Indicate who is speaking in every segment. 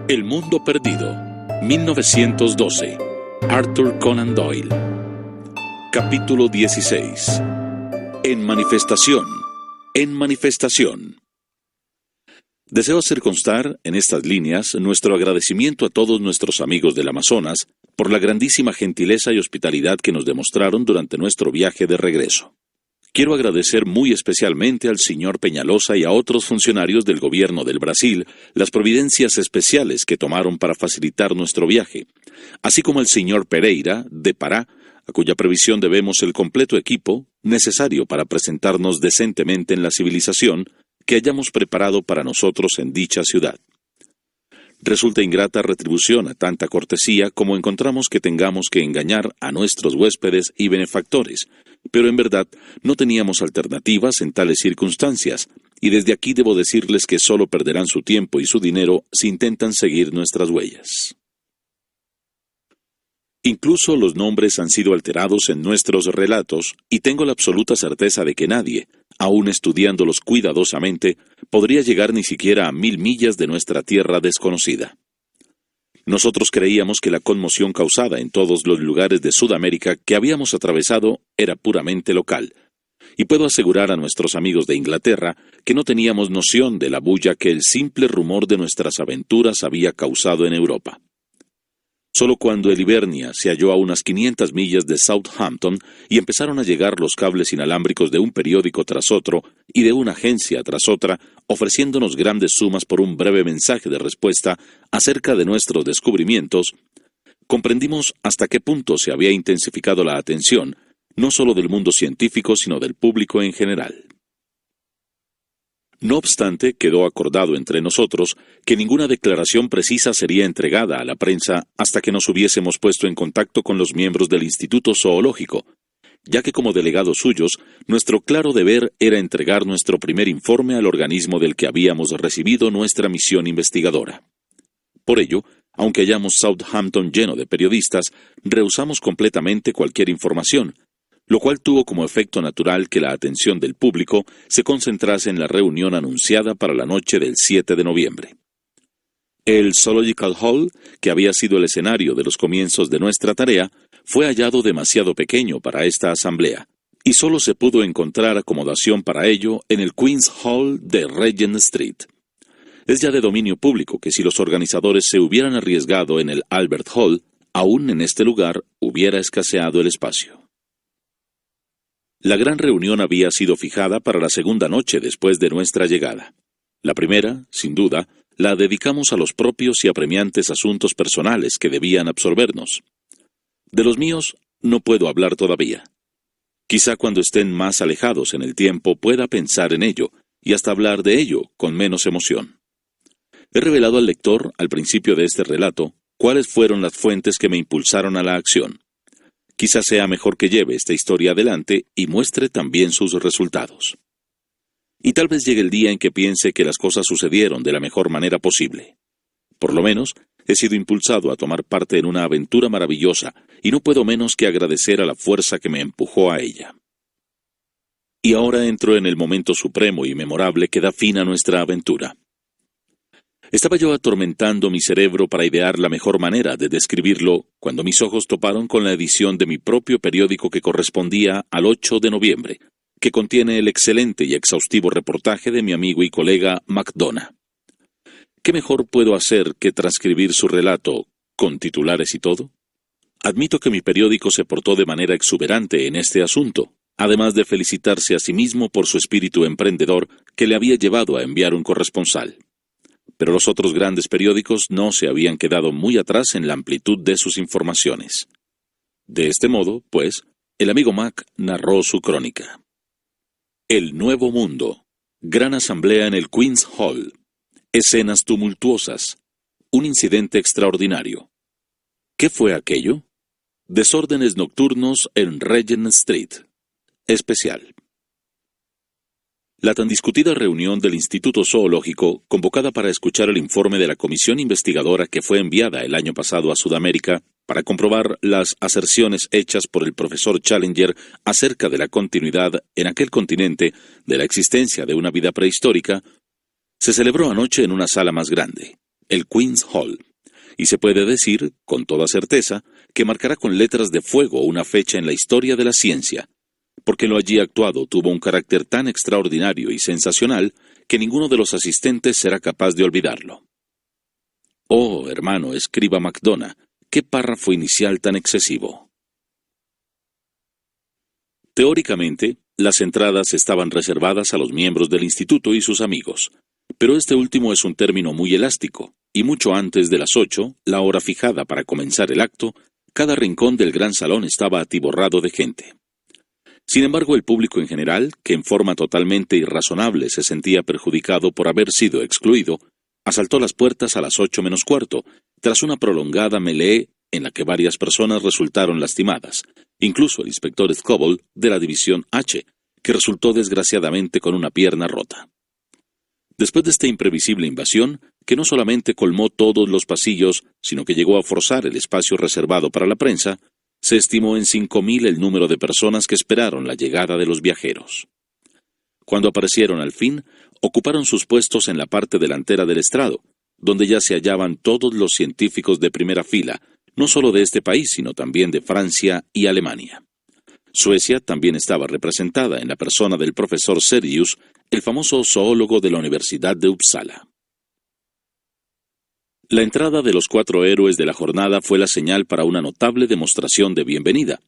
Speaker 1: El mundo perdido, 1912. Arthur Conan Doyle. Capítulo 16. En manifestación. En manifestación. Deseo hacer constar, en estas líneas, nuestro agradecimiento a todos nuestros amigos del Amazonas por la grandísima gentileza y hospitalidad que nos demostraron durante nuestro viaje de regreso. Quiero agradecer muy especialmente al señor Peñalosa y a otros funcionarios del gobierno del Brasil las providencias especiales que tomaron para facilitar nuestro viaje, así como al señor Pereira, de Pará, a cuya previsión debemos el completo equipo necesario para presentarnos decentemente en la civilización que hayamos preparado para nosotros en dicha ciudad. Resulta ingrata retribución a tanta cortesía como encontramos que tengamos que engañar a nuestros huéspedes y benefactores, pero en verdad no teníamos alternativas en tales circunstancias, y desde aquí debo decirles que solo perderán su tiempo y su dinero si intentan seguir nuestras huellas. Incluso los nombres han sido alterados en nuestros relatos, y tengo la absoluta certeza de que nadie, aun estudiándolos cuidadosamente, podría llegar ni siquiera a 1000 millas de nuestra tierra desconocida. Nosotros creíamos que la conmoción causada en todos los lugares de Sudamérica que habíamos atravesado era puramente local, y puedo asegurar a nuestros amigos de Inglaterra que no teníamos noción de la bulla que el simple rumor de nuestras aventuras había causado en Europa. Solo cuando el Hibernia se halló a unas 500 millas de Southampton y empezaron a llegar los cables inalámbricos de un periódico tras otro y de una agencia tras otra, ofreciéndonos grandes sumas por un breve mensaje de respuesta acerca de nuestros descubrimientos, comprendimos hasta qué punto se había intensificado la atención, no solo del mundo científico, sino del público en general. No obstante, quedó acordado entre nosotros que ninguna declaración precisa sería entregada a la prensa hasta que nos hubiésemos puesto en contacto con los miembros del Instituto Zoológico, ya que como delegados suyos, nuestro claro deber era entregar nuestro primer informe al organismo del que habíamos recibido nuestra misión investigadora. Por ello, aunque hallamos Southampton lleno de periodistas, rehusamos completamente cualquier información, lo cual tuvo como efecto natural que la atención del público se concentrase en la reunión anunciada para la noche del 7 de noviembre. El Zoological Hall, que había sido el escenario de los comienzos de nuestra tarea, fue hallado demasiado pequeño para esta asamblea, y solo se pudo encontrar acomodación para ello en el Queen's Hall de Regent Street. Es ya de dominio público que si los organizadores se hubieran arriesgado en el Albert Hall, aún en este lugar hubiera escaseado el espacio. La gran reunión había sido fijada para la segunda noche después de nuestra llegada. La primera, sin duda, la dedicamos a los propios y apremiantes asuntos personales que debían absorbernos. De los míos no puedo hablar todavía. Quizá cuando estén más alejados en el tiempo pueda pensar en ello, y hasta hablar de ello con menos emoción. He revelado al lector, al principio de este relato, cuáles fueron las fuentes que me impulsaron a la acción. Quizás sea mejor que lleve esta historia adelante y muestre también sus resultados. Y tal vez llegue el día en que piense que las cosas sucedieron de la mejor manera posible. Por lo menos, he sido impulsado a tomar parte en una aventura maravillosa, y no puedo menos que agradecer a la fuerza que me empujó a ella. Y ahora entro en el momento supremo y memorable que da fin a nuestra aventura. Estaba yo atormentando mi cerebro para idear la mejor manera de describirlo cuando mis ojos toparon con la edición de mi propio periódico que correspondía al 8 de noviembre, que contiene el excelente y exhaustivo reportaje de mi amigo y colega McDonough. ¿Qué mejor puedo hacer que transcribir su relato, con titulares y todo? Admito que mi periódico se portó de manera exuberante en este asunto, además de felicitarse a sí mismo por su espíritu emprendedor que le había llevado a enviar un corresponsal. Pero los otros grandes periódicos no se habían quedado muy atrás en la amplitud de sus informaciones. De este modo, pues, el amigo Mac narró su crónica. El Nuevo Mundo. Gran asamblea en el Queen's Hall. Escenas tumultuosas. Un incidente extraordinario. ¿Qué fue aquello? Desórdenes nocturnos en Regent Street. Especial. La tan discutida reunión del Instituto Zoológico, convocada para escuchar el informe de la comisión investigadora que fue enviada el año pasado a Sudamérica para comprobar las aserciones hechas por el profesor Challenger acerca de la continuidad en aquel continente de la existencia de una vida prehistórica, se celebró anoche en una sala más grande, el Queen's Hall, y se puede decir, con toda certeza, que marcará con letras de fuego una fecha en la historia de la ciencia, porque lo allí actuado tuvo un carácter tan extraordinario y sensacional que ninguno de los asistentes será capaz de olvidarlo. Oh, hermano, escriba MacDonagh, qué párrafo inicial tan excesivo. Teóricamente, las entradas estaban reservadas a los miembros del instituto y sus amigos, pero este último es un término muy elástico, y mucho antes de las 8, la hora fijada para comenzar el acto, cada rincón del gran salón estaba atiborrado de gente. Sin embargo, el público en general, que en forma totalmente irrazonable se sentía perjudicado por haber sido excluido, asaltó las puertas a las 8 menos cuarto, tras una prolongada melee en la que varias personas resultaron lastimadas, incluso el inspector Scoble de la División H, que resultó desgraciadamente con una pierna rota. Después de esta imprevisible invasión, que no solamente colmó todos los pasillos, sino que llegó a forzar el espacio reservado para la prensa, se estimó en 5.000 el número de personas que esperaron la llegada de los viajeros. Cuando aparecieron al fin, ocuparon sus puestos en la parte delantera del estrado, donde ya se hallaban todos los científicos de primera fila, no solo de este país, sino también de Francia y Alemania. Suecia también estaba representada en la persona del profesor Sergius, el famoso zoólogo de la Universidad de Uppsala. La entrada de los 4 héroes de la jornada fue la señal para una notable demostración de bienvenida,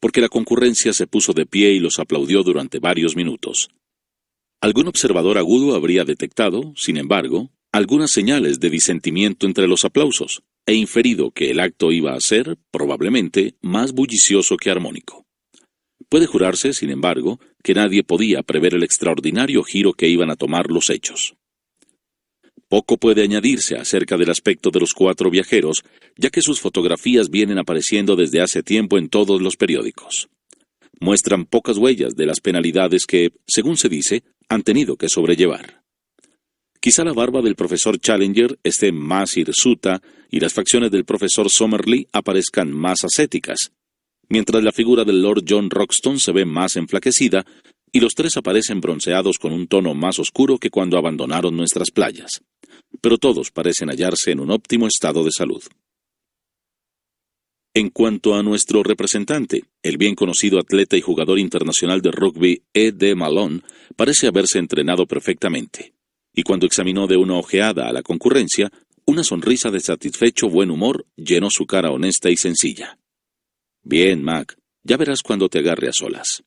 Speaker 1: porque la concurrencia se puso de pie y los aplaudió durante varios minutos. Algún observador agudo habría detectado, sin embargo, algunas señales de disentimiento entre los aplausos, e inferido que el acto iba a ser, probablemente, más bullicioso que armónico. Puede jurarse, sin embargo, que nadie podía prever el extraordinario giro que iban a tomar los hechos. Poco puede añadirse acerca del aspecto de los 4 viajeros, ya que sus fotografías vienen apareciendo desde hace tiempo en todos los periódicos. Muestran pocas huellas de las penalidades que, según se dice, han tenido que sobrellevar. Quizá la barba del profesor Challenger esté más hirsuta y las facciones del profesor Somerley aparezcan más ascéticas, mientras la figura del Lord John Roxton se ve más enflaquecida y los 3 aparecen bronceados con un tono más oscuro que cuando abandonaron nuestras playas. Pero todos parecen hallarse en un óptimo estado de salud. En cuanto a nuestro representante, el bien conocido atleta y jugador internacional de rugby E.D. Malone parece haberse entrenado perfectamente, y cuando examinó de una ojeada a la concurrencia, una sonrisa de satisfecho buen humor llenó su cara honesta y sencilla. «Bien, Mac, ya verás cuando te agarre a solas».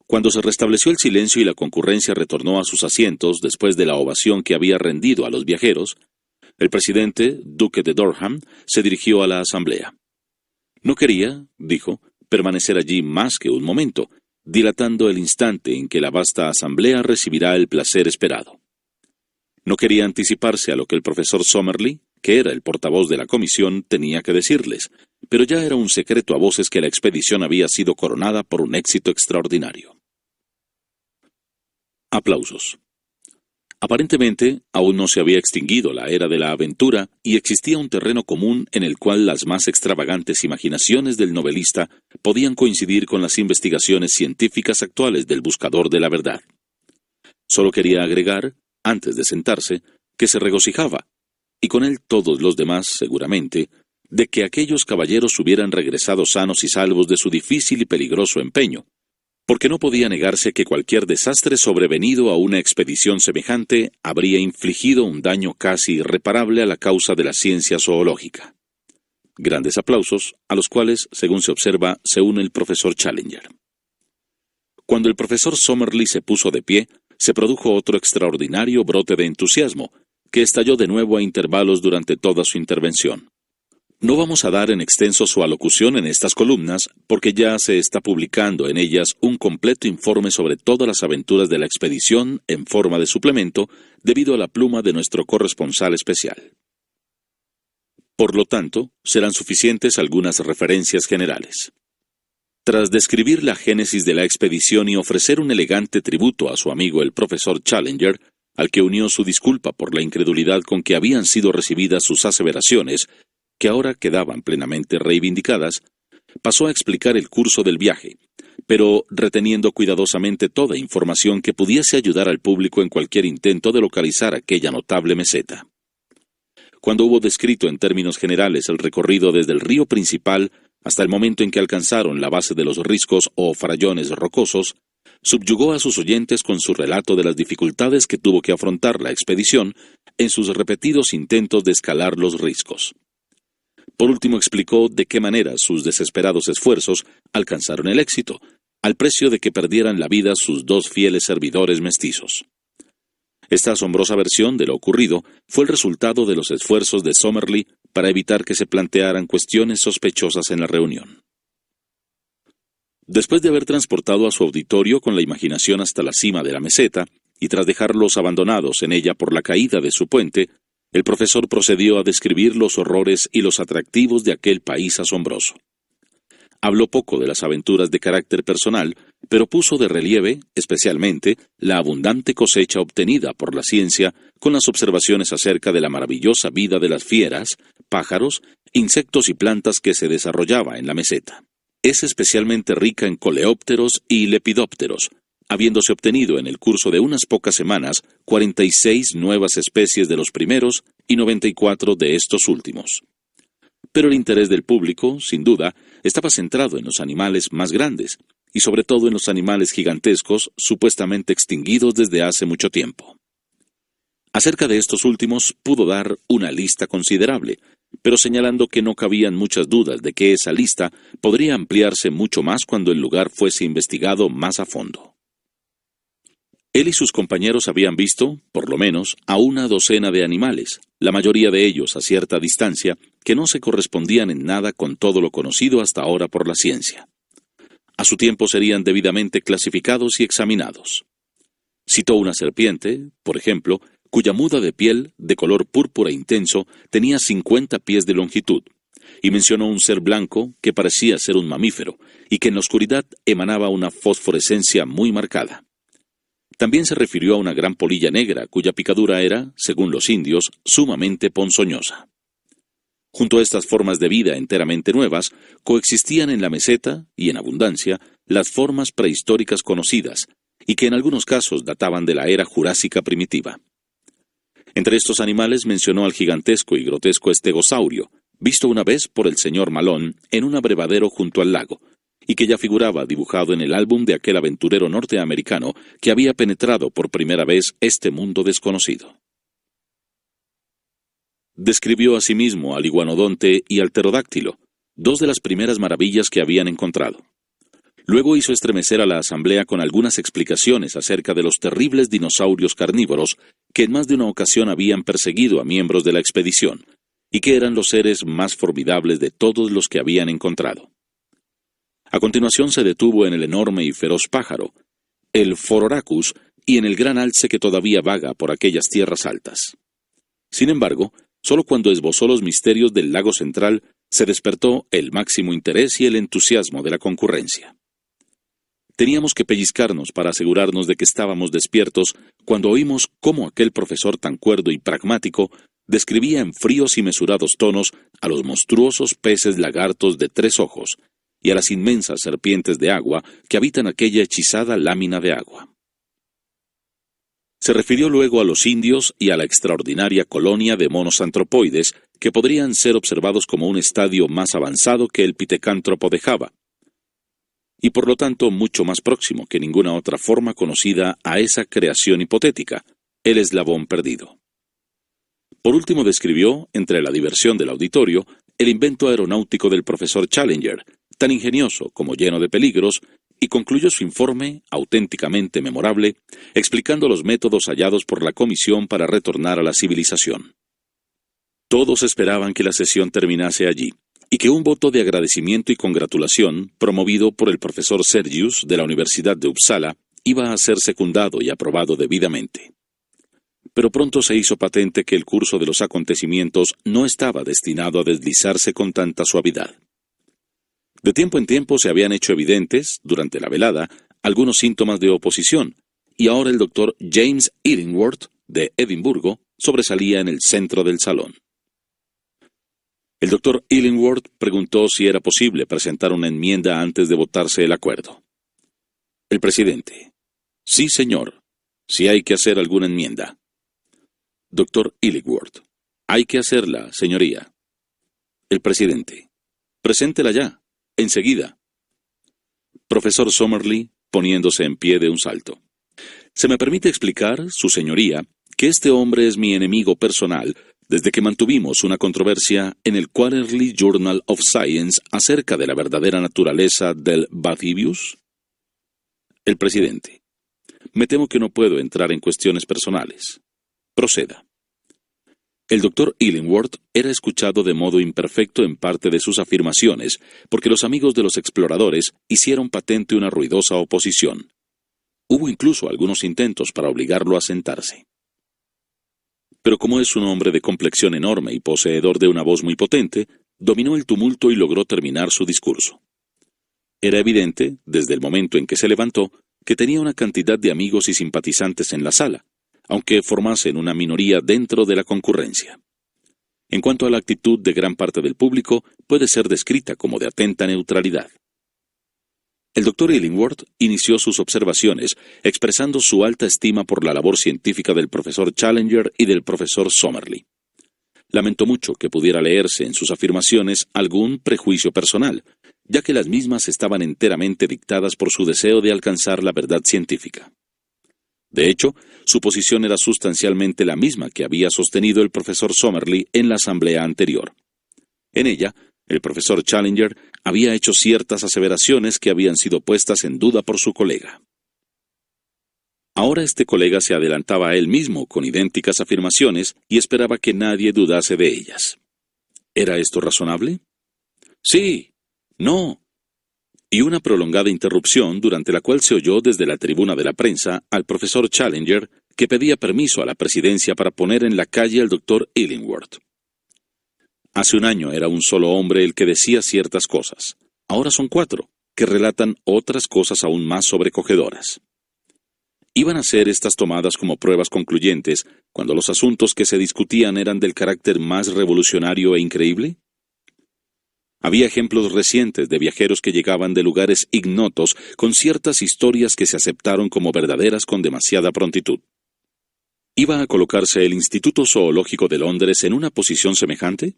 Speaker 1: Cuando se restableció el silencio y la concurrencia retornó a sus asientos después de la ovación que había rendido a los viajeros, el presidente, duque de Durham, se dirigió a la asamblea. No quería, dijo, permanecer allí más que un momento, dilatando el instante en que la vasta asamblea recibirá el placer esperado. No quería anticiparse a lo que el profesor Somerley, que era el portavoz de la comisión, tenía que decirles, pero ya era un secreto a voces que la expedición había sido coronada por un éxito extraordinario. Aplausos. Aparentemente, aún no se había extinguido la era de la aventura y existía un terreno común en el cual las más extravagantes imaginaciones del novelista podían coincidir con las investigaciones científicas actuales del buscador de la verdad. Solo quería agregar, antes de sentarse, que se regocijaba, y con él todos los demás, seguramente, de que aquellos caballeros hubieran regresado sanos y salvos de su difícil y peligroso empeño, porque no podía negarse que cualquier desastre sobrevenido a una expedición semejante habría infligido un daño casi irreparable a la causa de la ciencia zoológica. Grandes aplausos, a los cuales, según se observa, se une el profesor Challenger. Cuando el profesor Somerley se puso de pie, se produjo otro extraordinario brote de entusiasmo, que estalló de nuevo a intervalos durante toda su intervención. No vamos a dar en extenso su alocución en estas columnas, porque ya se está publicando en ellas un completo informe sobre todas las aventuras de la expedición en forma de suplemento, debido a la pluma de nuestro corresponsal especial. Por lo tanto, serán suficientes algunas referencias generales. Tras describir la génesis de la expedición y ofrecer un elegante tributo a su amigo el profesor Challenger, al que unió su disculpa por la incredulidad con que habían sido recibidas sus aseveraciones, que ahora quedaban plenamente reivindicadas, pasó a explicar el curso del viaje, pero reteniendo cuidadosamente toda información que pudiese ayudar al público en cualquier intento de localizar aquella notable meseta. Cuando hubo descrito en términos generales el recorrido desde el río principal hasta el momento en que alcanzaron la base de los riscos o farallones rocosos, subyugó a sus oyentes con su relato de las dificultades que tuvo que afrontar la expedición en sus repetidos intentos de escalar los riscos. Por último explicó de qué manera sus desesperados esfuerzos alcanzaron el éxito, al precio de que perdieran la vida sus dos fieles servidores mestizos. Esta asombrosa versión de lo ocurrido fue el resultado de los esfuerzos de Somerley para evitar que se plantearan cuestiones sospechosas en la reunión. Después de haber transportado a su auditorio con la imaginación hasta la cima de la meseta, y tras dejarlos abandonados en ella por la caída de su puente, el profesor procedió a describir los horrores y los atractivos de aquel país asombroso. Habló poco de las aventuras de carácter personal, pero puso de relieve, especialmente, la abundante cosecha obtenida por la ciencia con las observaciones acerca de la maravillosa vida de las fieras, pájaros, insectos y plantas que se desarrollaba en la meseta. Es especialmente rica en coleópteros y lepidópteros, habiéndose obtenido en el curso de unas pocas semanas 46 nuevas especies de los primeros y 94 de estos últimos. Pero el interés del público, sin duda, estaba centrado en los animales más grandes, y sobre todo en los animales gigantescos supuestamente extinguidos desde hace mucho tiempo. Acerca de estos últimos pudo dar una lista considerable, pero señalando que no cabían muchas dudas de que esa lista podría ampliarse mucho más cuando el lugar fuese investigado más a fondo. Él y sus compañeros habían visto, por lo menos, a una docena de animales, la mayoría de ellos a cierta distancia, que no se correspondían en nada con todo lo conocido hasta ahora por la ciencia. A su tiempo serían debidamente clasificados y examinados. Citó una serpiente, por ejemplo, cuya muda de piel, de color púrpura intenso, tenía 50 pies de longitud, y mencionó un ser blanco que parecía ser un mamífero, y que en la oscuridad emanaba una fosforescencia muy marcada. También se refirió a una gran polilla negra, cuya picadura era, según los indios, sumamente ponzoñosa. Junto a estas formas de vida enteramente nuevas, coexistían en la meseta, y en abundancia, las formas prehistóricas conocidas, y que en algunos casos databan de la era jurásica primitiva. Entre estos animales mencionó al gigantesco y grotesco estegosaurio, visto una vez por el señor Malone en un abrevadero junto al lago, y que ya figuraba dibujado en el álbum de aquel aventurero norteamericano que había penetrado por primera vez este mundo desconocido. Describió asimismo al iguanodonte y al pterodáctilo, dos de las primeras maravillas que habían encontrado. Luego hizo estremecer a la asamblea con algunas explicaciones acerca de los terribles dinosaurios carnívoros que en más de una ocasión habían perseguido a miembros de la expedición, y que eran los seres más formidables de todos los que habían encontrado. A continuación se detuvo en el enorme y feroz pájaro, el Phororhacus, y en el gran alce que todavía vaga por aquellas tierras altas. Sin embargo, solo cuando esbozó los misterios del lago central se despertó el máximo interés y el entusiasmo de la concurrencia. Teníamos que pellizcarnos para asegurarnos de que estábamos despiertos cuando oímos cómo aquel profesor tan cuerdo y pragmático describía en fríos y mesurados tonos a los monstruosos peces lagartos de 3 ojos, y a las inmensas serpientes de agua que habitan aquella hechizada lámina de agua. Se refirió luego a los indios y a la extraordinaria colonia de monos antropoides que podrían ser observados como un estadio más avanzado que el pitecántropo de Java, y por lo tanto mucho más próximo que ninguna otra forma conocida a esa creación hipotética, el eslabón perdido. Por último describió, entre la diversión del auditorio, el invento aeronáutico del profesor Challenger, tan ingenioso como lleno de peligros, y concluyó su informe, auténticamente memorable, explicando los métodos hallados por la comisión para retornar a la civilización. Todos esperaban que la sesión terminase allí, y que un voto de agradecimiento y congratulación, promovido por el profesor Sergius de la Universidad de Uppsala, iba a ser secundado y aprobado debidamente. Pero pronto se hizo patente que el curso de los acontecimientos no estaba destinado a deslizarse con tanta suavidad. De tiempo en tiempo se habían hecho evidentes, durante la velada, algunos síntomas de oposición, y ahora el doctor James Illingworth, de Edimburgo, sobresalía en el centro del salón. El doctor Illingworth preguntó si era posible presentar una enmienda antes de votarse el acuerdo. El presidente: sí, señor, si hay que hacer alguna enmienda. Doctor Illingworth: Hay que hacerla, señoría. El presidente. Preséntela ya, enseguida. Profesor Summerlee, poniéndose en pie de un salto. Se me permite explicar, su señoría, que este hombre es mi enemigo personal desde que mantuvimos una controversia en el Quarterly Journal of Science acerca de la verdadera naturaleza del Bathybius. El presidente. Me temo que no puedo entrar en cuestiones personales. Proceda. El doctor Illingworth era escuchado de modo imperfecto en parte de sus afirmaciones, porque los amigos de los exploradores hicieron patente una ruidosa oposición. Hubo incluso algunos intentos para obligarlo a sentarse. Pero como es un hombre de complexión enorme y poseedor de una voz muy potente, dominó el tumulto y logró terminar su discurso. Era evidente, desde el momento en que se levantó, que tenía una cantidad de amigos y simpatizantes en la sala, aunque formasen una minoría dentro de la concurrencia. En cuanto a la actitud de gran parte del público, puede ser descrita como de atenta neutralidad. El doctor Illingworth inició sus observaciones expresando su alta estima por la labor científica del profesor Challenger y del profesor Summerlee. Lamentó mucho que pudiera leerse en sus afirmaciones algún prejuicio personal, ya que las mismas estaban enteramente dictadas por su deseo de alcanzar la verdad científica. De hecho, su posición era sustancialmente la misma que había sostenido el profesor Summerlee en la asamblea anterior. En ella, el profesor Challenger había hecho ciertas aseveraciones que habían sido puestas en duda por su colega. Ahora este colega se adelantaba a él mismo con idénticas afirmaciones y esperaba que nadie dudase de ellas. ¿Era esto razonable? Sí, no. Y una prolongada interrupción durante la cual se oyó desde la tribuna de la prensa al profesor Challenger que pedía permiso a la presidencia para poner en la calle al doctor Illingworth. Hace un año era un solo hombre el que decía ciertas cosas. Ahora son 4, que relatan otras cosas aún más sobrecogedoras. ¿Iban a ser estas tomadas como pruebas concluyentes cuando los asuntos que se discutían eran del carácter más revolucionario e increíble? Había ejemplos recientes de viajeros que llegaban de lugares ignotos con ciertas historias que se aceptaron como verdaderas con demasiada prontitud. ¿Iba a colocarse el Instituto Zoológico de Londres en una posición semejante?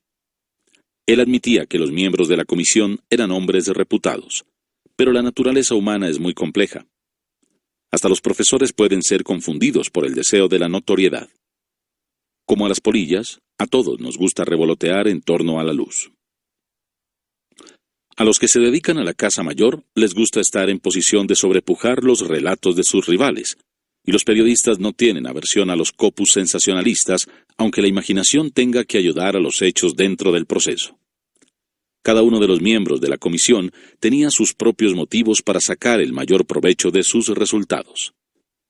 Speaker 1: Él admitía que los miembros de la comisión eran hombres reputados, pero la naturaleza humana es muy compleja. Hasta los profesores pueden ser confundidos por el deseo de la notoriedad. Como a las polillas, a todos nos gusta revolotear en torno a la luz. A los que se dedican a la caza mayor les gusta estar en posición de sobrepujar los relatos de sus rivales, y los periodistas no tienen aversión a los corpus sensacionalistas, aunque la imaginación tenga que ayudar a los hechos dentro del proceso. Cada uno de los miembros de la comisión tenía sus propios motivos para sacar el mayor provecho de sus resultados.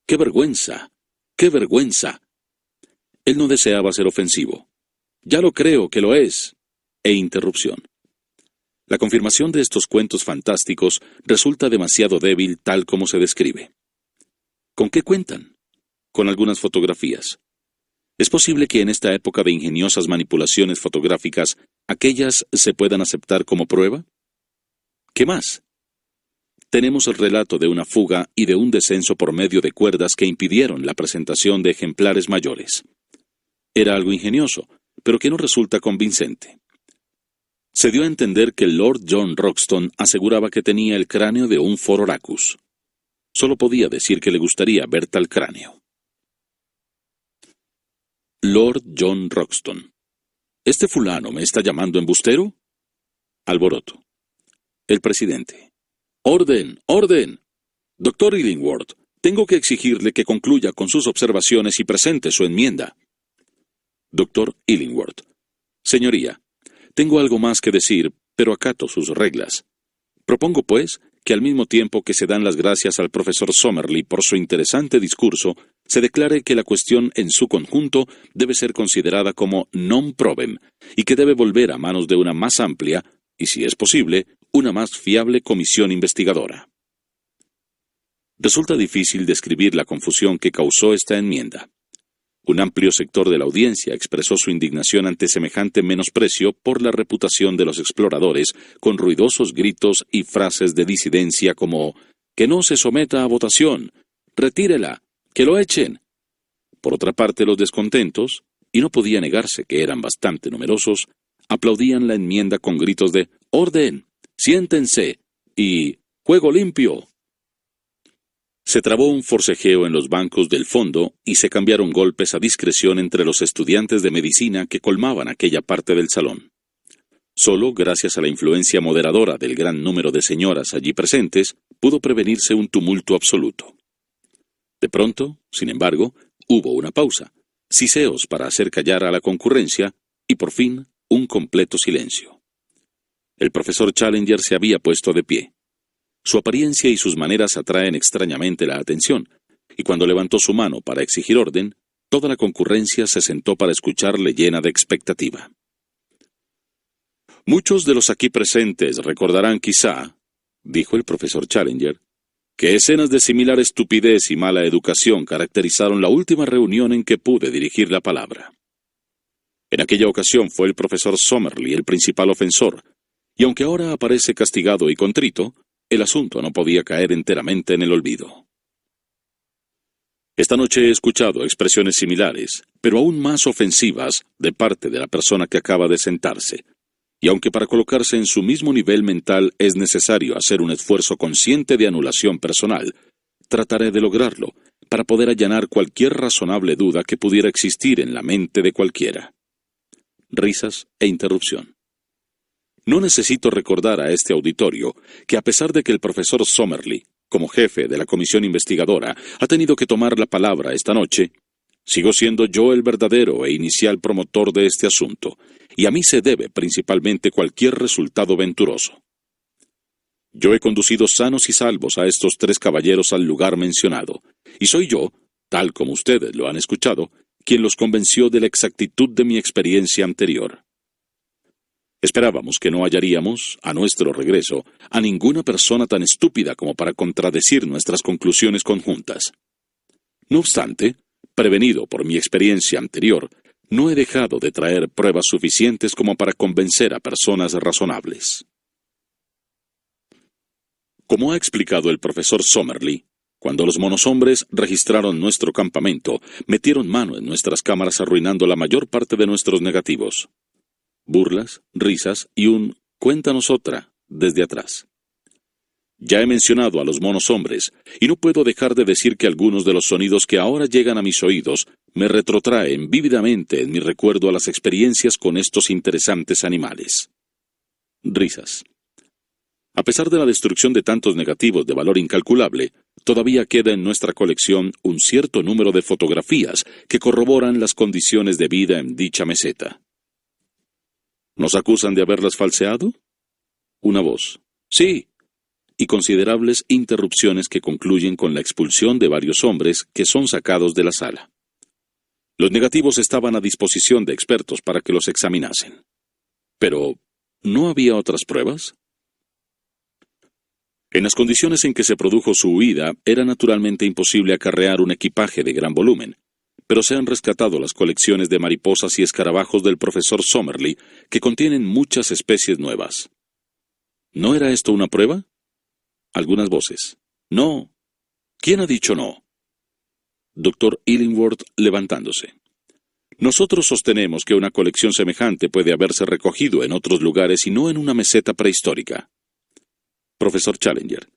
Speaker 1: ¡Qué vergüenza! ¡Qué vergüenza! Él no deseaba ser ofensivo. «Ya lo creo que lo es». E interrupción. La confirmación de estos cuentos fantásticos resulta demasiado débil tal como se describe. ¿Con qué cuentan? Con algunas fotografías. ¿Es posible que en esta época de ingeniosas manipulaciones fotográficas, aquellas se puedan aceptar como prueba? ¿Qué más? Tenemos el relato de una fuga y de un descenso por medio de cuerdas que impidieron la presentación de ejemplares mayores. Era algo ingenioso, pero que no resulta convincente. Se dio a entender que Lord John Roxton aseguraba que tenía el cráneo de un Phororhacus. Solo podía decir que le gustaría ver tal cráneo. Lord John Roxton. ¿Este fulano me está llamando embustero? Alboroto. El presidente. ¡Orden! ¡Orden! Doctor Illingworth, tengo que exigirle que concluya con sus observaciones y presente su enmienda. Doctor Illingworth. Señoría, tengo algo más que decir, pero acato sus reglas. Propongo, pues, que al mismo tiempo que se dan las gracias al profesor Summerlee por su interesante discurso, se declare que la cuestión en su conjunto debe ser considerada como non probem y que debe volver a manos de una más amplia, y si es posible, una más fiable comisión investigadora. Resulta difícil describir la confusión que causó esta enmienda. Un amplio sector de la audiencia expresó su indignación ante semejante menosprecio por la reputación de los exploradores, con ruidosos gritos y frases de disidencia como «que no se someta a votación», «retírela», «que lo echen». Por otra parte, los descontentos, y no podía negarse que eran bastante numerosos, aplaudían la enmienda con gritos de «¡Orden! ¡Siéntense!» y «¡Juego limpio!». Se trabó un forcejeo en los bancos del fondo y se cambiaron golpes a discreción entre los estudiantes de medicina que colmaban aquella parte del salón. Solo gracias a la influencia moderadora del gran número de señoras allí presentes, pudo prevenirse un tumulto absoluto. De pronto, sin embargo, hubo una pausa, siseos para hacer callar a la concurrencia y, por fin, un completo silencio. El profesor Challenger se había puesto de pie. Su apariencia y sus maneras atraen extrañamente la atención, y cuando levantó su mano para exigir orden, toda la concurrencia se sentó para escucharle llena de expectativa. Muchos de los aquí presentes recordarán quizá, dijo el profesor Challenger, que escenas de similar estupidez y mala educación caracterizaron la última reunión en que pude dirigir la palabra. En aquella ocasión fue el profesor Summerlee el principal ofensor, y aunque ahora aparece castigado y contrito, el asunto no podía caer enteramente en el olvido. Esta noche he escuchado expresiones similares, pero aún más ofensivas, de parte de la persona que acaba de sentarse, y aunque para colocarse en su mismo nivel mental es necesario hacer un esfuerzo consciente de anulación personal, trataré de lograrlo para poder allanar cualquier razonable duda que pudiera existir en la mente de cualquiera. Risas e interrupción. No necesito recordar a este auditorio que a pesar de que el profesor Summerlee, como jefe de la comisión investigadora, ha tenido que tomar la palabra esta noche, sigo siendo yo el verdadero e inicial promotor de este asunto, y a mí se debe principalmente cualquier resultado venturoso. Yo he conducido sanos y salvos a estos 3 caballeros al lugar mencionado, y soy yo, tal como ustedes lo han escuchado, quien los convenció de la exactitud de mi experiencia anterior. Esperábamos que no hallaríamos, a nuestro regreso, a ninguna persona tan estúpida como para contradecir nuestras conclusiones conjuntas. No obstante, prevenido por mi experiencia anterior, no he dejado de traer pruebas suficientes como para convencer a personas razonables. Como ha explicado el profesor Summerlee, cuando los monoshombres registraron nuestro campamento, metieron mano en nuestras cámaras arruinando la mayor parte de nuestros negativos. Burlas, risas y un «cuéntanos otra» desde atrás. Ya he mencionado a los monoshombres, y no puedo dejar de decir que algunos de los sonidos que ahora llegan a mis oídos me retrotraen vívidamente en mi recuerdo a las experiencias con estos interesantes animales. Risas. A pesar de la destrucción de tantos negativos de valor incalculable, todavía queda en nuestra colección un cierto número de fotografías que corroboran las condiciones de vida en dicha meseta. ¿Nos acusan de haberlas falseado? Una voz. Sí. Y considerables interrupciones que concluyen con la expulsión de varios hombres que son sacados de la sala. Los negativos estaban a disposición de expertos para que los examinasen. Pero, ¿no había otras pruebas? En las condiciones en que se produjo su huida, era naturalmente imposible acarrear un equipaje de gran volumen, pero se han rescatado las colecciones de mariposas y escarabajos del profesor Summerlee, que contienen muchas especies nuevas. ¿No era esto una prueba? Algunas voces. No. ¿Quién ha dicho no? Dr. Illingworth levantándose. Nosotros sostenemos que una colección semejante puede haberse recogido en otros lugares y no en una meseta prehistórica. Profesor Challenger.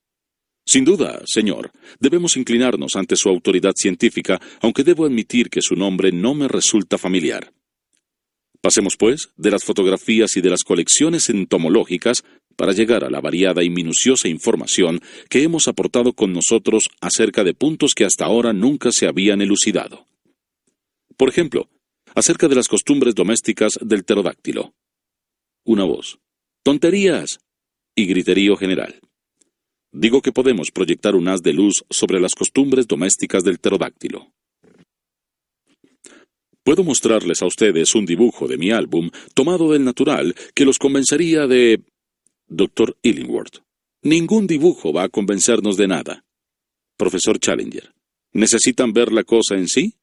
Speaker 1: Sin duda, señor, debemos inclinarnos ante su autoridad científica, aunque debo admitir que su nombre no me resulta familiar. Pasemos, pues, de las fotografías y de las colecciones entomológicas para llegar a la variada y minuciosa información que hemos aportado con nosotros acerca de puntos que hasta ahora nunca se habían elucidado. Por ejemplo, acerca de las costumbres domésticas del pterodáctilo. Una voz. ¡Tonterías! Y griterío general. Digo que podemos proyectar un haz de luz sobre las costumbres domésticas del pterodáctilo. Puedo mostrarles a ustedes un dibujo de mi álbum, tomado del natural, que los convencería de... Dr. Illingworth. Ningún dibujo va a convencernos de nada. Profesor Challenger. ¿Necesitan ver la cosa en sí?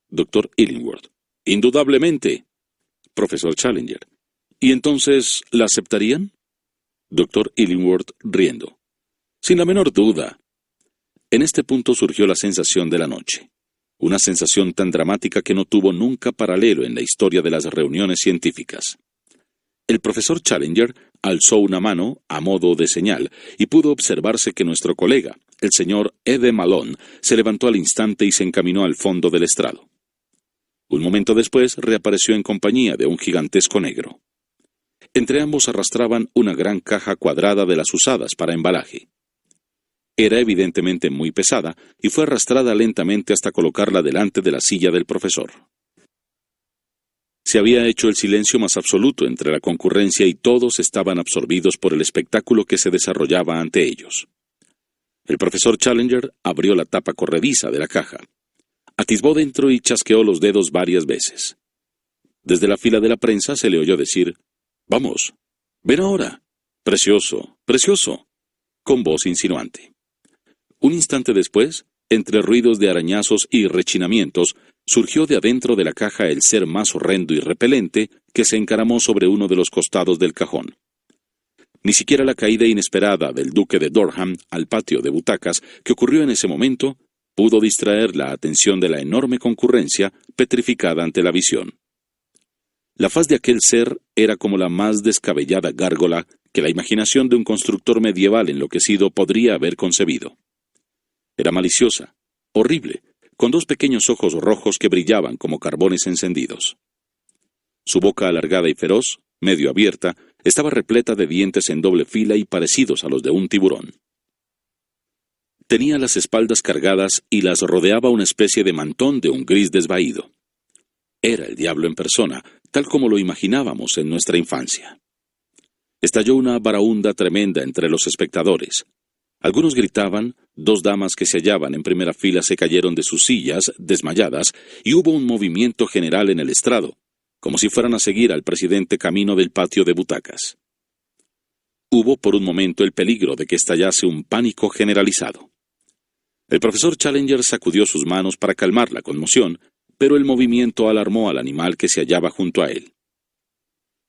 Speaker 1: Dr. Illingworth. Indudablemente. Profesor Challenger. ¿Y entonces la aceptarían? Dr. Illingworth riendo. Sin la menor duda. En este punto surgió la sensación de la noche. una sensación tan dramática que no tuvo nunca paralelo en la historia de las reuniones científicas. El profesor Challenger alzó una mano a modo de señal y pudo observarse que nuestro colega, el señor Ede Malone, se levantó al instante y se encaminó al fondo del estrado. Un momento después reapareció en compañía de un gigantesco negro. Entre ambos arrastraban una gran caja cuadrada de las usadas para embalaje. Era evidentemente muy pesada y fue arrastrada lentamente hasta colocarla delante de la silla del profesor. Se había hecho el silencio más absoluto entre la concurrencia y todos estaban absorbidos por el espectáculo que se desarrollaba ante ellos. El profesor Challenger abrió la tapa corrediza de la caja. Atisbó dentro y chasqueó los dedos varias veces. Desde la fila de la prensa se le oyó decir: «Vamos, ven ahora. Precioso, precioso», con voz insinuante. Un instante después, entre ruidos de arañazos y rechinamientos, surgió de adentro de la caja el ser más horrendo y repelente que se encaramó sobre uno de los costados del cajón. Ni siquiera la caída inesperada del duque de Durham al patio de butacas, que ocurrió en ese momento, pudo distraer la atención de la enorme concurrencia petrificada ante la visión. La faz de aquel ser era como la más descabellada gárgola que la imaginación de un constructor medieval enloquecido podría haber concebido. Era maliciosa, horrible, con dos pequeños ojos rojos que brillaban como carbones encendidos. Su boca alargada y feroz, medio abierta, estaba repleta de dientes en doble fila y parecidos a los de un tiburón. Tenía las espaldas cargadas y las rodeaba una especie de mantón de un gris desvaído. Era el diablo en persona, tal como lo imaginábamos en nuestra infancia. Estalló una baraúnda tremenda entre los espectadores. Algunos gritaban, dos damas que se hallaban en primera fila se cayeron de sus sillas, desmayadas, y hubo un movimiento general en el estrado, como si fueran a seguir al presidente camino del patio de butacas. Hubo por un momento el peligro de que estallase un pánico generalizado. El profesor Challenger sacudió sus manos para calmar la conmoción, pero el movimiento alarmó al animal que se hallaba junto a él.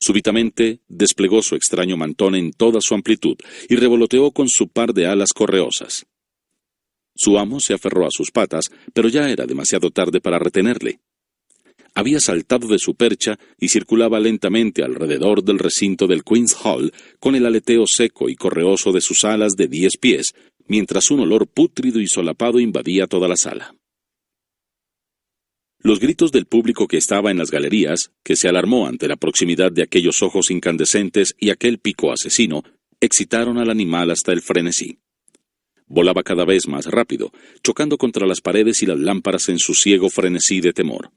Speaker 1: Súbitamente desplegó su extraño mantón en toda su amplitud y revoloteó con su par de alas correosas. Su amo se aferró a sus patas, pero ya era demasiado tarde para retenerle. Había saltado de su percha y circulaba lentamente alrededor del recinto del Queen's Hall con el aleteo seco y correoso de sus alas de 10 pies, mientras un olor pútrido y solapado invadía toda la sala. Los gritos del público que estaba en las galerías, que se alarmó ante la proximidad de aquellos ojos incandescentes y aquel pico asesino, excitaron al animal hasta el frenesí. Volaba cada vez más rápido, chocando contra las paredes y las lámparas en su ciego frenesí de temor.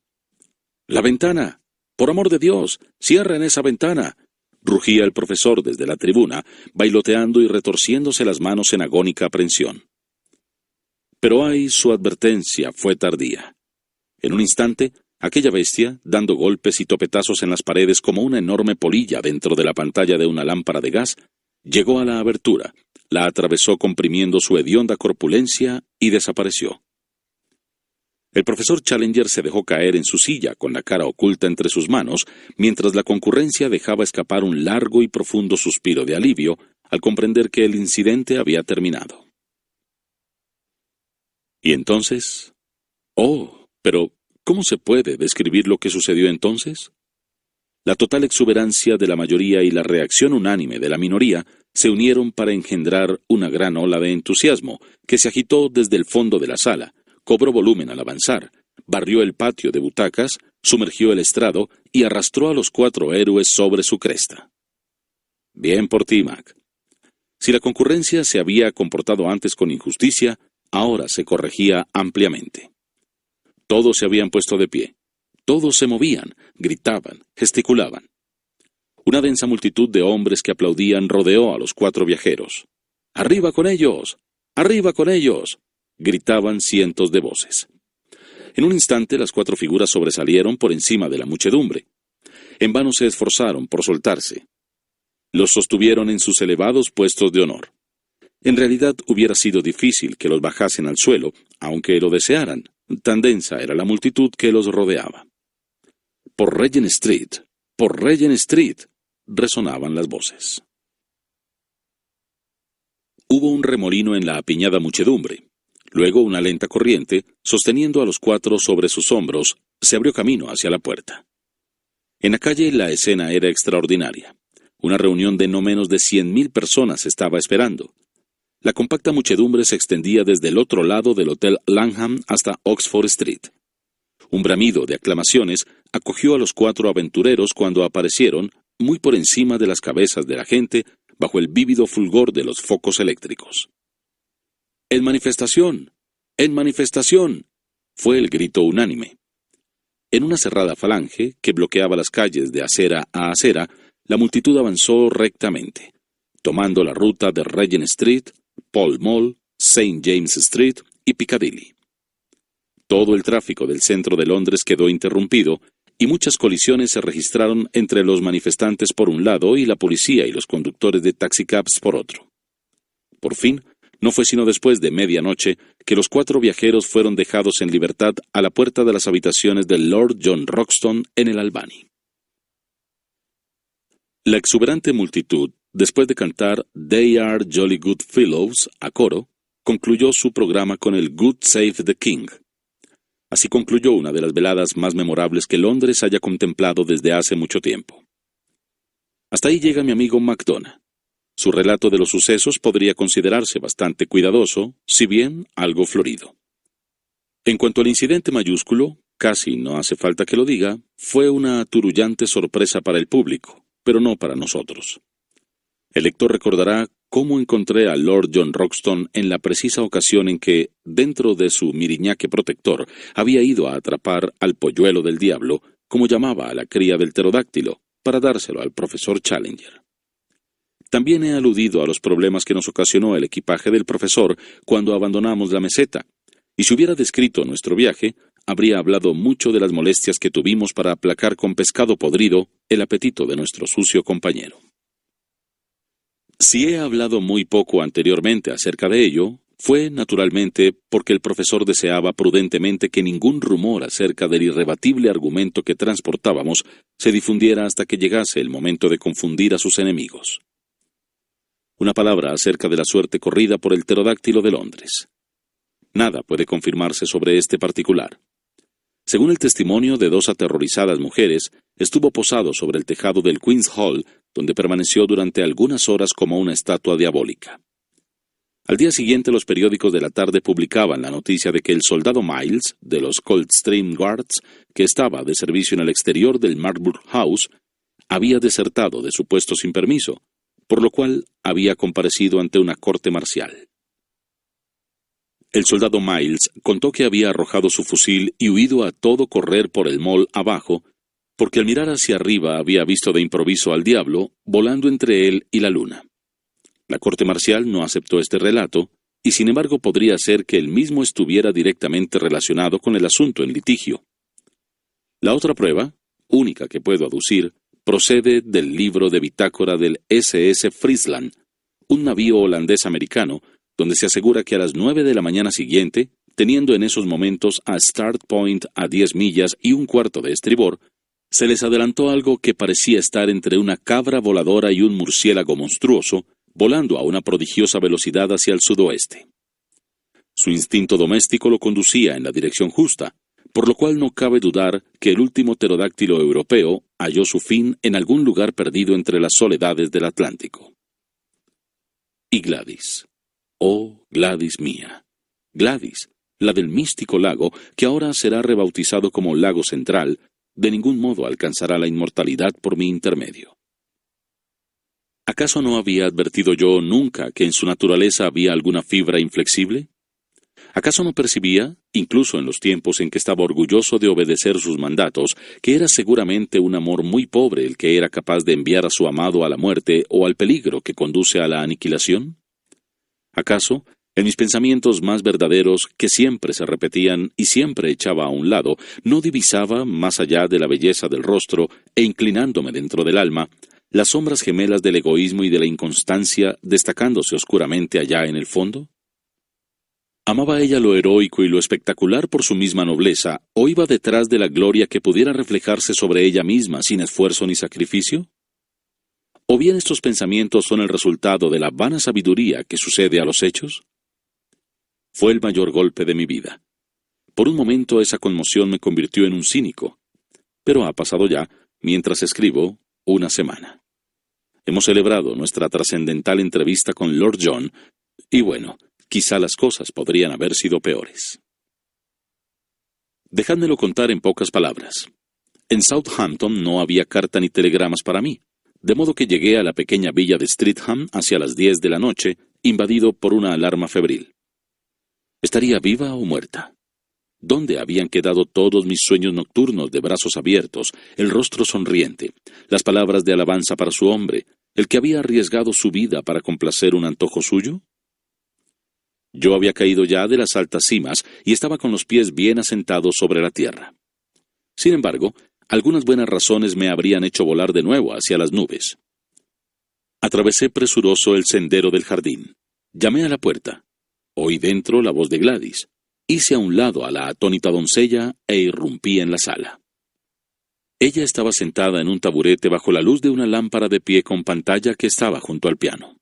Speaker 1: «¡La ventana! ¡Por amor de Dios! ¡Cierren esa ventana!», rugía el profesor desde la tribuna, bailoteando y retorciéndose las manos en agónica aprensión. Pero su advertencia fue tardía. En un instante, aquella bestia, dando golpes y topetazos en las paredes como una enorme polilla dentro de la pantalla de una lámpara de gas, llegó a la abertura, la atravesó comprimiendo su hedionda corpulencia y desapareció. El profesor Challenger se dejó caer en su silla con la cara oculta entre sus manos, mientras la concurrencia dejaba escapar un largo y profundo suspiro de alivio al comprender que el incidente había terminado. ¿Y entonces? Pero, ¿cómo se puede describir lo que sucedió entonces? La total exuberancia de la mayoría y la reacción unánime de la minoría se unieron para engendrar una gran ola de entusiasmo que se agitó desde el fondo de la sala, cobró volumen al avanzar, barrió el patio de butacas, sumergió el estrado y arrastró a los 4 héroes sobre su cresta. Bien por ti, Mac. Si la concurrencia se había comportado antes con injusticia, ahora se corregía ampliamente. Todos se habían puesto de pie. Todos se movían, gritaban, gesticulaban. Una densa multitud de hombres que aplaudían rodeó a los 4 viajeros. «¡Arriba con ellos! ¡Arriba con ellos!», gritaban cientos de voces. En un instante las 4 figuras sobresalieron por encima de la muchedumbre. En vano se esforzaron por soltarse. Los sostuvieron en sus elevados puestos de honor. En realidad hubiera sido difícil que los bajasen al suelo, aunque lo desearan. Tan densa era la multitud que los rodeaba. «Por Regent Street, por Regent Street», resonaban las voces. Hubo un remolino en la apiñada muchedumbre. Luego una lenta corriente, sosteniendo a los cuatro sobre sus hombros, se abrió camino hacia la puerta. En la calle la escena era extraordinaria. Una reunión de no menos de 100,000 personas estaba esperando. La compacta muchedumbre se extendía desde el otro lado del Hotel Langham hasta Oxford Street. Un bramido de aclamaciones acogió a los cuatro aventureros cuando aparecieron, muy por encima de las cabezas de la gente, bajo el vívido fulgor de los focos eléctricos. ¡En manifestación! ¡En manifestación!, fue el grito unánime. En una cerrada falange, que bloqueaba las calles de acera a acera, la multitud avanzó rectamente, tomando la ruta de Regent Street, Pall Mall, St. James Street y Piccadilly. Todo el tráfico del centro de Londres quedó interrumpido, y muchas colisiones se registraron entre los manifestantes por un lado y la policía y los conductores de taxicabs por otro. Por fin, no fue sino después de medianoche que los cuatro viajeros fueron dejados en libertad a la puerta de las habitaciones del Lord John Roxton en el Albany. La exuberante multitud, después de cantar They Are Jolly Good Fellows a coro, concluyó su programa con el God Save the King. Así concluyó una de las veladas más memorables que Londres haya contemplado desde hace mucho tiempo. Hasta ahí llega mi amigo MacDonagh. Su relato de los sucesos podría considerarse bastante cuidadoso, si bien algo florido. En cuanto al incidente mayúsculo, casi no hace falta que lo diga, fue una aturullante sorpresa para el público, pero no para nosotros. El lector recordará cómo encontré a Lord John Roxton en la precisa ocasión en que, dentro de su miriñaque protector, había ido a atrapar al polluelo del diablo, como llamaba a la cría del pterodáctilo, para dárselo al profesor Challenger. También he aludido a los problemas que nos ocasionó el equipaje del profesor cuando abandonamos la meseta, y si hubiera descrito nuestro viaje, habría hablado mucho de las molestias que tuvimos para aplacar con pescado podrido el apetito de nuestro sucio compañero. Si he hablado muy poco anteriormente acerca de ello, fue, naturalmente, porque el profesor deseaba prudentemente que ningún rumor acerca del irrebatible argumento que transportábamos se difundiera hasta que llegase el momento de confundir a sus enemigos. Una palabra acerca de la suerte corrida por el pterodáctilo de Londres. Nada puede confirmarse sobre este particular. Según el testimonio de dos aterrorizadas mujeres, estuvo posado sobre el tejado del Queen's Hall, donde permaneció durante algunas horas como una estatua diabólica. Al día siguiente los periódicos de la tarde publicaban la noticia de que el soldado Miles, de los Coldstream Guards, que estaba de servicio en el exterior del Marlborough House, había desertado de su puesto sin permiso, por lo cual había comparecido ante una corte marcial. El soldado Miles contó que había arrojado su fusil y huido a todo correr por el mall abajo, porque al mirar hacia arriba había visto de improviso al diablo volando entre él y la luna. La corte marcial no aceptó este relato, y sin embargo podría ser que el mismo estuviera directamente relacionado con el asunto en litigio. La otra prueba, única que puedo aducir, procede del libro de bitácora del SS Friesland, un navío holandés-americano, donde se asegura que a las 9 de la mañana siguiente, teniendo en esos momentos a Start Point a 10 millas y un cuarto de estribor, se les adelantó algo que parecía estar entre una cabra voladora y un murciélago monstruoso, volando a una prodigiosa velocidad hacia el sudoeste. Su instinto doméstico lo conducía en la dirección justa, por lo cual no cabe dudar que el último pterodáctilo europeo halló su fin en algún lugar perdido entre las soledades del Atlántico. Y Gladys. Oh, Gladys mía. Gladys, la del místico lago, que ahora será rebautizado como Lago Central, de ningún modo alcanzará la inmortalidad por mi intermedio. ¿Acaso no había advertido yo nunca que en su naturaleza había alguna fibra inflexible? ¿Acaso no percibía, incluso en los tiempos en que estaba orgulloso de obedecer sus mandatos, que era seguramente un amor muy pobre el que era capaz de enviar a su amado a la muerte o al peligro que conduce a la aniquilación? ¿Acaso, en mis pensamientos más verdaderos, que siempre se repetían y siempre echaba a un lado, no divisaba, más allá de la belleza del rostro e inclinándome dentro del alma, las sombras gemelas del egoísmo y de la inconstancia destacándose oscuramente allá en el fondo? ¿Amaba ella lo heroico y lo espectacular por su misma nobleza, o iba detrás de la gloria que pudiera reflejarse sobre ella misma sin esfuerzo ni sacrificio? ¿O bien estos pensamientos son el resultado de la vana sabiduría que sucede a los hechos? Fue el mayor golpe de mi vida. Por un momento esa conmoción me convirtió en un cínico. Pero ha pasado ya, mientras escribo, una semana. Hemos celebrado nuestra trascendental entrevista con Lord John, y bueno, quizá las cosas podrían haber sido peores. Dejádmelo contar en pocas palabras. En Southampton no había carta ni telegramas para mí, de modo que llegué a la pequeña villa de Streatham hacia las 10 de la noche, invadido por una alarma febril. ¿Estaría viva o muerta? ¿Dónde habían quedado todos mis sueños nocturnos de brazos abiertos, el rostro sonriente, las palabras de alabanza para su hombre, el que había arriesgado su vida para complacer un antojo suyo? Yo había caído ya de las altas cimas y estaba con los pies bien asentados sobre la tierra. Sin embargo, algunas buenas razones me habrían hecho volar de nuevo hacia las nubes. Atravesé presuroso el sendero del jardín. Llamé a la puerta. Oí dentro la voz de Gladys. Hice a un lado a la atónita doncella e irrumpí en la sala. Ella estaba sentada en un taburete bajo la luz de una lámpara de pie con pantalla que estaba junto al piano.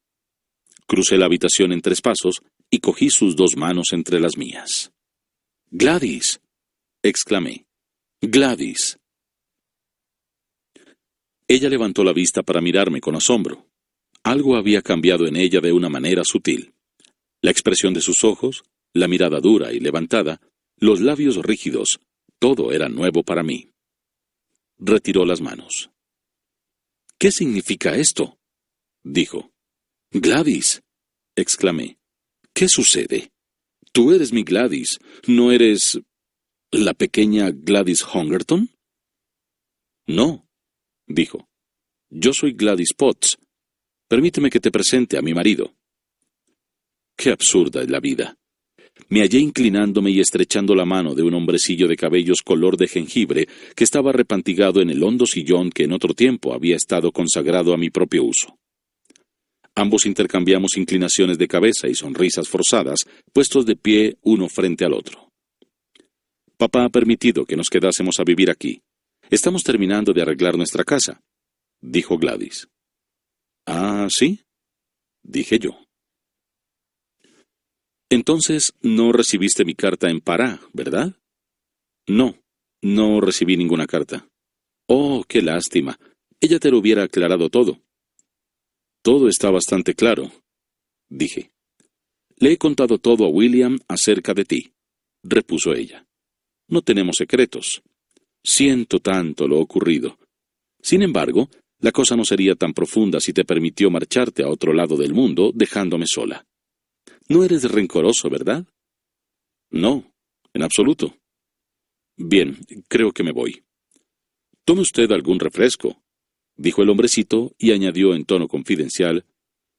Speaker 1: Crucé la habitación en 3 pasos y cogí sus 2 manos entre las mías. «¡Gladys!», exclamé. «¡Gladys!». Ella levantó la vista para mirarme con asombro. Algo había cambiado en ella de una manera sutil. La expresión de sus ojos, la mirada dura y levantada, los labios rígidos, todo era nuevo para mí. Retiró las manos. «¿Qué significa esto?», dijo. «Gladys», exclamé. «¿Qué sucede? Tú eres mi Gladys, ¿no eres la pequeña Gladys Hungerton?» «No», dijo. «Yo soy Gladys Potts. Permíteme que te presente a mi marido». Qué absurda es la vida. Me hallé inclinándome y estrechando la mano de un hombrecillo de cabellos color de jengibre que estaba repantigado en el hondo sillón que en otro tiempo había estado consagrado a mi propio uso. Ambos intercambiamos inclinaciones de cabeza y sonrisas forzadas, puestos de pie uno frente al otro. «Papá ha permitido que nos quedásemos a vivir aquí. Estamos terminando de arreglar nuestra casa», dijo Gladys. «¿Ah, sí?», dije yo. «Entonces no recibiste mi carta en Pará, ¿verdad?» «No, no recibí ninguna carta». «Oh, qué lástima. Ella te lo hubiera aclarado todo». «Todo está bastante claro», dije. «Le he contado todo a William acerca de ti», repuso ella. «No tenemos secretos. Siento tanto lo ocurrido. Sin embargo, la cosa no sería tan profunda si te permitió marcharte a otro lado del mundo, dejándome sola. No eres rencoroso, ¿verdad?» «No, en absoluto». «Bien, creo que me voy». «Tome usted algún refresco», dijo el hombrecito y añadió en tono confidencial.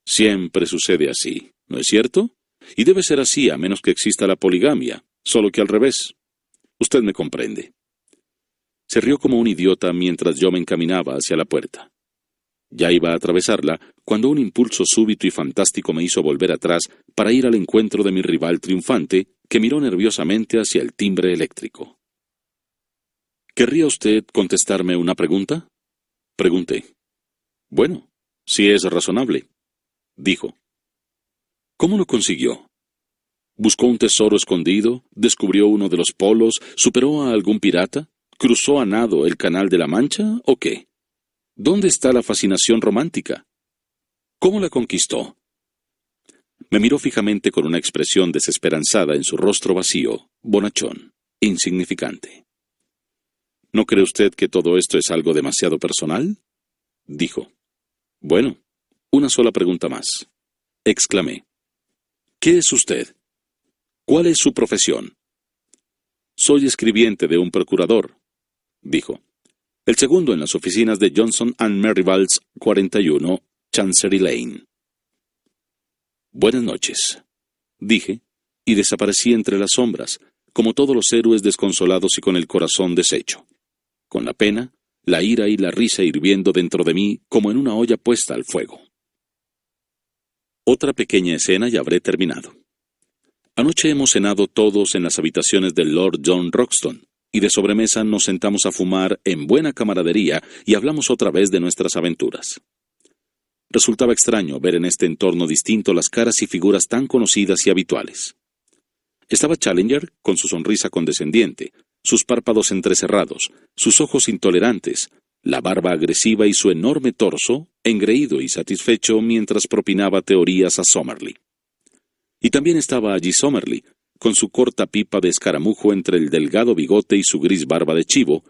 Speaker 1: «Siempre sucede así, ¿no es cierto? Y debe ser así a menos que exista la poligamia, solo que al revés. Usted me comprende». Se rió como un idiota mientras yo me encaminaba hacia la puerta. Ya iba a atravesarla cuando un impulso súbito y fantástico me hizo volver atrás para ir al encuentro de mi rival triunfante, que miró nerviosamente hacia el timbre eléctrico. «¿Querría usted contestarme una pregunta?», pregunté. «Bueno, si es razonable», dijo. «¿Cómo lo consiguió? ¿Buscó un tesoro escondido? ¿Descubrió uno de los polos? ¿Superó a algún pirata? ¿Cruzó a nado el Canal de la Mancha? ¿O qué? ¿Dónde está la fascinación romántica? ¿Cómo la conquistó?». Me miró fijamente con una expresión desesperanzada en su rostro vacío, bonachón, insignificante. «¿No cree usted que todo esto es algo demasiado personal?», dijo. «Bueno, una sola pregunta más», exclamé. «¿Qué es usted? ¿Cuál es su profesión?». «Soy escribiente de un procurador», dijo. «El segundo en las oficinas de Johnson and Merrivals 41, Chancery Lane». «Buenas noches», dije, y desaparecí entre las sombras, como todos los héroes desconsolados y con el corazón deshecho, con la pena, la ira y la risa hirviendo dentro de mí como en una olla puesta al fuego. Otra pequeña escena y habré terminado. Anoche hemos cenado todos en las habitaciones del Lord John Roxton, y de sobremesa nos sentamos a fumar en buena camaradería y hablamos otra vez de nuestras aventuras. Resultaba extraño ver en este entorno distinto las caras y figuras tan conocidas y habituales. Estaba Challenger con su sonrisa condescendiente, sus párpados entrecerrados, sus ojos intolerantes, la barba agresiva y su enorme torso, engreído y satisfecho mientras propinaba teorías a Somerley. Y también estaba allí Somerley, con su corta pipa de escaramujo entre el delgado bigote y su gris barba de chivo,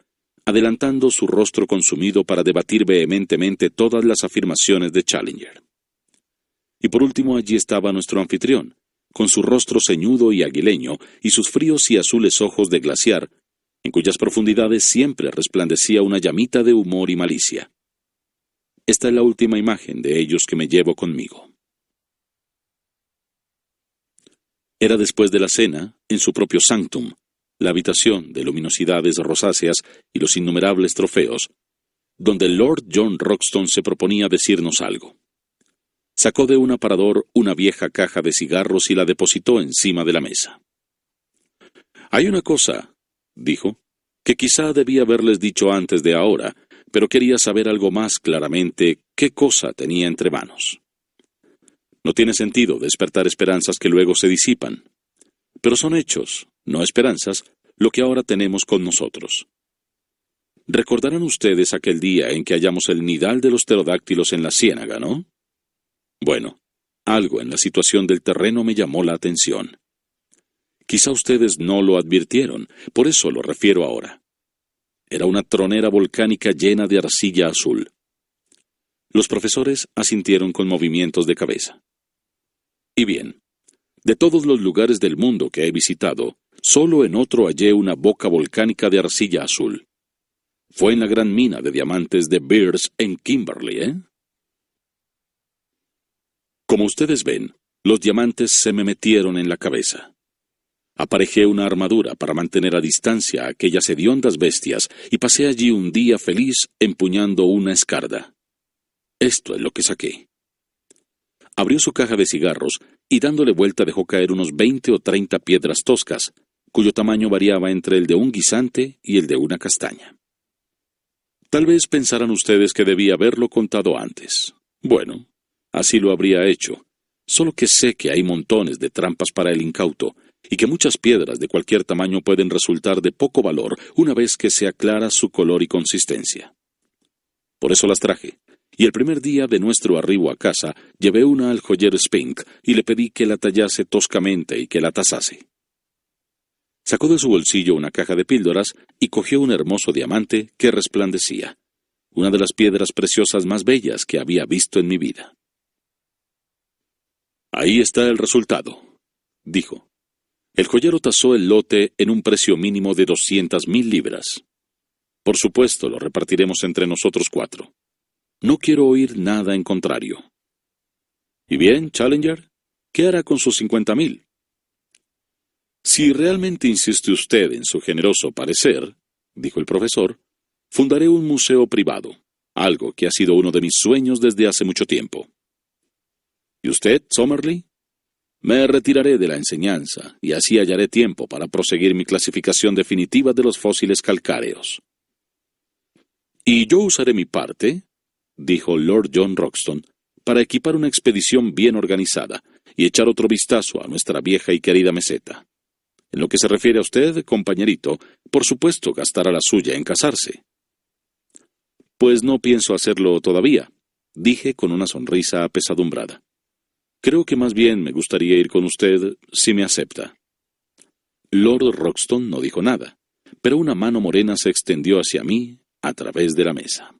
Speaker 1: adelantando su rostro consumido para debatir vehementemente todas las afirmaciones de Challenger. Y por último allí estaba nuestro anfitrión, con su rostro ceñudo y aguileño y sus fríos y azules ojos de glaciar, en cuyas profundidades siempre resplandecía una llamita de humor y malicia. Esta es la última imagen de ellos que me llevo conmigo. Era después de la cena, en su propio sanctum, la habitación de luminosidades rosáceas y los innumerables trofeos, donde Lord John Roxton se proponía decirnos algo. Sacó de un aparador una vieja caja de cigarros y la depositó encima de la mesa. «Hay una cosa», dijo, «que quizá debía haberles dicho antes de ahora, pero quería saber algo más claramente qué cosa tenía entre manos. No tiene sentido despertar esperanzas que luego se disipan, pero son hechos, no esperanzas, lo que ahora tenemos con nosotros. Recordarán ustedes aquel día en que hallamos el nidal de los pterodáctilos en la ciénaga, ¿no? Bueno, algo en la situación del terreno me llamó la atención. Quizá ustedes no lo advirtieron, por eso lo refiero ahora. Era una tronera volcánica llena de arcilla azul. Los profesores asintieron con movimientos de cabeza. Y bien, de todos los lugares del mundo que he visitado, solo en otro hallé una boca volcánica de arcilla azul. Fue en la gran mina de diamantes de Beers en Kimberley, ¿eh? Como ustedes ven, los diamantes se me metieron en la cabeza. Aparejé una armadura para mantener a distancia a aquellas hediondas bestias y pasé allí un día feliz empuñando una escarda. Esto es lo que saqué. Abrió su caja de cigarros y dándole vuelta dejó caer unos 20 o 30 piedras toscas, cuyo tamaño variaba entre el de un guisante y el de una castaña. Tal vez pensarán ustedes que debía haberlo contado antes. Bueno, así lo habría hecho, solo que sé que hay montones de trampas para el incauto, y que muchas piedras de cualquier tamaño pueden resultar de poco valor una vez que se aclara su color y consistencia. Por eso las traje. Y el primer día de nuestro arribo a casa, llevé una al joyero Spink y le pedí que la tallase toscamente y que la tasase. Sacó de su bolsillo una caja de píldoras y cogió un hermoso diamante que resplandecía, una de las piedras preciosas más bellas que había visto en mi vida. «Ahí está el resultado», dijo. El joyero tasó el lote en un precio mínimo de 200,000 libras. Por supuesto, lo repartiremos entre nosotros 4. No quiero oír nada en contrario. ¿Y bien, Challenger? ¿Qué hará con sus 50,000? Si realmente insiste usted en su generoso parecer, dijo el profesor, fundaré un museo privado, algo que ha sido uno de mis sueños desde hace mucho tiempo. ¿Y usted, Somerley? Me retiraré de la enseñanza, y así hallaré tiempo para proseguir mi clasificación definitiva de los fósiles calcáreos. Y yo usaré mi parte, dijo Lord John Roxton, para equipar una expedición bien organizada y echar otro vistazo a nuestra vieja y querida meseta. En lo que se refiere a usted, compañerito, por supuesto gastará la suya en casarse. Pues no pienso hacerlo todavía, dije con una sonrisa apesadumbrada. Creo que más bien me gustaría ir con usted si me acepta. Lord Roxton no dijo nada, pero una mano morena se extendió hacia mí a través de la mesa.